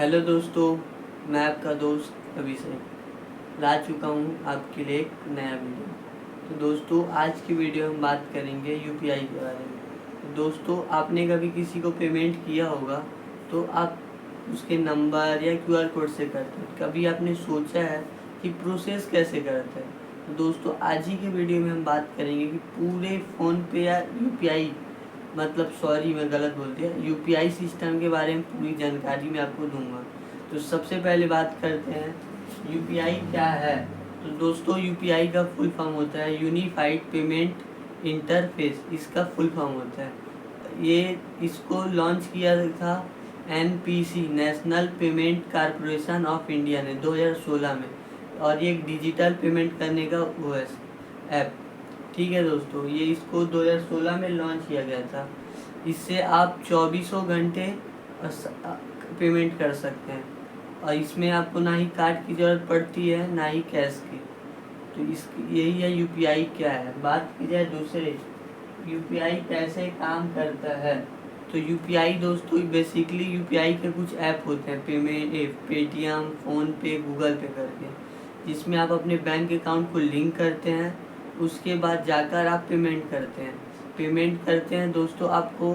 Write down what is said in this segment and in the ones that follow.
Hello दोस्तों, मैं आपका दोस्त अभिषेक ला चुका हूँ आपके लिए एक नया वीडियो। तो दोस्तों, आज की वीडियो हम बात करेंगे यूपीआई के बारे में। तो दोस्तों, आपने कभी किसी को पेमेंट किया होगा तो आप उसके नंबर या क्यूआर कोड से करते हैं। कभी आपने सोचा है कि प्रोसेस कैसे करते हैं? तो दोस्तों, आज ही के वीडियो में हम बात करेंगे कि पूरे फ़ोन पे या यूपीआई मैं गलत बोल दिया, यूपीआई सिस्टम के बारे में पूरी जानकारी मैं आपको दूंगा। तो सबसे पहले बात करते हैं यूपीआई क्या है। तो दोस्तों, यूपीआई का फुल फॉर्म होता है यूनिफाइड पेमेंट इंटरफेस। इसका फुल फॉर्म होता है इसको लॉन्च किया था NPC, national payment corporation of India ने 2016 में। और ये एक डिजिटल पेमेंट करने का ओएस ऐप, ठीक है दोस्तों। ये इसको 2016 में लॉन्च किया गया था। इससे आप 24 घंटे पेमेंट कर सकते हैं और इसमें आपको ना ही कार्ड की ज़रूरत पड़ती है ना ही कैश की। तो यही है यूपीआई क्या है। बात की जाए दूसरे, यूपीआई कैसे काम करता है। तो यूपीआई दोस्तों, बेसिकली यूपीआई के कुछ ऐप होते हैं, पेटीएम, फ़ोन पे, गूगल पे करके, जिसमें आप अपने बैंक अकाउंट को लिंक करते हैं। उसके बाद जाकर आप पेमेंट करते हैं दोस्तों। आपको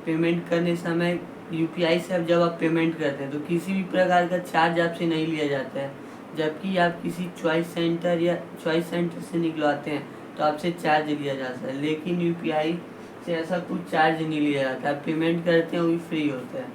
पेमेंट करने समय यूपीआई से जब आप पेमेंट करते हैं तो किसी भी प्रकार का चार्ज आपसे नहीं लिया जाता है। जबकि आप किसी चॉइस सेंटर से निकलवाते हैं तो आपसे चार्ज लिया जाता है, लेकिन यूपीआई से ऐसा कुछ चार्ज नहीं लिया जाता। आप पेमेंट करते हैं वो भी फ्री होता है।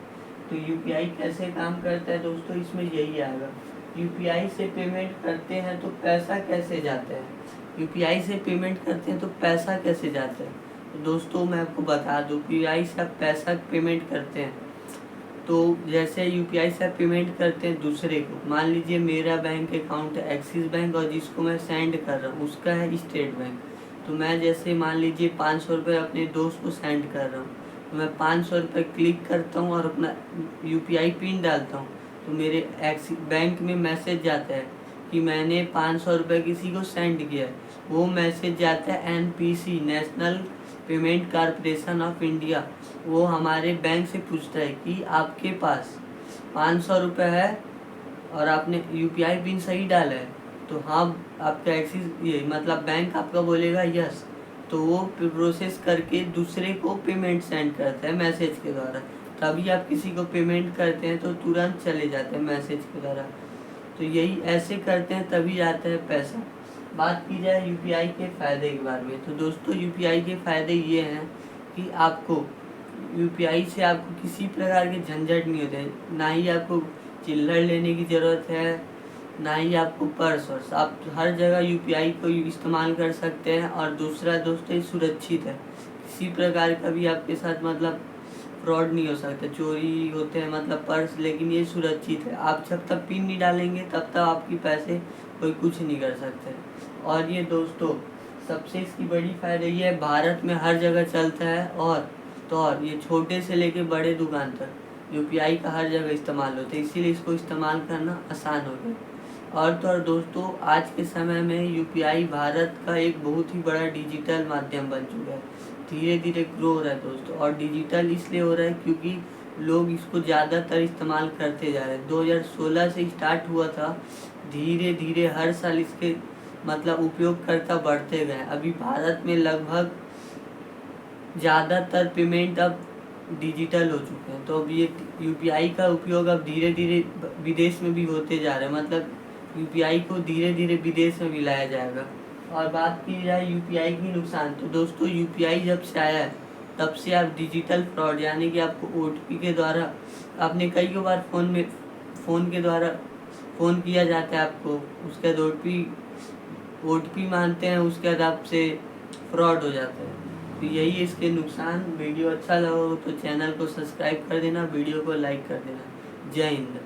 तो यूपीआई कैसे काम करता है दोस्तों, इसमें यही आएगा। यूपीआई से पेमेंट करते हैं तो पैसा कैसे जाता है। यूपीआई से पेमेंट करते हैं तो पैसा कैसे जाता है। तो दोस्तों, मैं आपको बता दूं, यूपीआई से आप पैसा पेमेंट करते हैं तो जैसे यूपीआई से आप पेमेंट करते हैं दूसरे को, मान लीजिए मेरा बैंक अकाउंट है एक्सिस बैंक और जिसको मैं सेंड कर रहा हूँ उसका है स्टेट बैंक। तो मैं जैसे मान लीजिए 500 रुपये अपने दोस्त को सेंड कर रहा हूँ, तो मैं 500 रुपये क्लिक करता हूँ और अपना यूपीआई पिन डालता हूँ। तो मेरे एक्सिस बैंक में मैसेज जाता है कि मैंने 500 रुपये किसी को सेंड किया है। वो मैसेज जाता है NPC, national payment corporation of India. वो हमारे बैंक से पूछता है कि आपके पास 500 रुपये है और आपने यूपीआई पिन सही डाला है। तो हाँ, आपका एक्सिस ये मतलब बैंक आपका बोलेगा यस, तो वो प्रोसेस करके दूसरे को पेमेंट सेंड करता है मैसेज के द्वारा। तभी आप किसी को पेमेंट करते हैं तो तुरंत चले जाते हैं मैसेज के द्वारा। तो यही ऐसे करते हैं तभी आता है पैसा। बात की जाए यूपीआई के फ़ायदे के बारे में, तो दोस्तों यूपीआई के फ़ायदे ये हैं कि आपको यूपीआई से आपको किसी प्रकार के झंझट नहीं होते, ना ही आपको चिल्लड़ लेने की ज़रूरत है, ना ही आपको पर्स वर्स। आप हर जगह यूपीआई को इस्तेमाल कर सकते हैं। और दूसरा दोस्तों, ये सुरक्षित है। किसी प्रकार का भी आपके साथ फ्रॉड नहीं हो सकता, चोरी होते हैं पर्स, लेकिन ये सुरक्षित है। आप जब तक पिन नहीं डालेंगे तब तक आपके पैसे कोई कुछ नहीं कर सकते। और ये दोस्तों, सबसे इसकी बड़ी फ़ायदा ये है, भारत में हर जगह चलता है। और ये छोटे से लेके बड़े दुकान तक यूपीआई का हर जगह इस्तेमाल होता है, इसीलिए इसको इस्तेमाल करना आसान हो गया। और तो और दोस्तों, आज के समय में यूपीआई भारत का एक बहुत ही बड़ा डिजिटल माध्यम बन चुका है। धीरे धीरे ग्रो हो रहा है दोस्तों। और डिजिटल इसलिए हो रहा है क्योंकि लोग इसको ज़्यादातर इस्तेमाल करते जा रहे हैं। 2016 से स्टार्ट हुआ था, धीरे धीरे हर साल इसके उपयोगकर्ता बढ़ते गए। अभी भारत में लगभग ज़्यादातर पेमेंट अब डिजिटल हो चुके हैं। तो अब ये यूपीआई का उपयोग अब धीरे धीरे विदेश में भी होते जा रहा है। यूपीआई को धीरे धीरे विदेश में भी लाया जाएगा। और बात की जाए यूपीआई की नुकसान, तो दोस्तों यूपीआई जब से आया है तब से आप डिजिटल फ्रॉड, यानी कि आपको ओटीपी के द्वारा, आपने कई बार फ़ोन के द्वारा फ़ोन किया जाता है आपको, उसके बाद ओटीपी मांगते हैं, उसके बाद आपसे फ्रॉड हो जाता है। तो यही इसके नुकसान। वीडियो अच्छा लगा हो तो चैनल को सब्सक्राइब कर देना, वीडियो को लाइक कर देना। जय हिंद।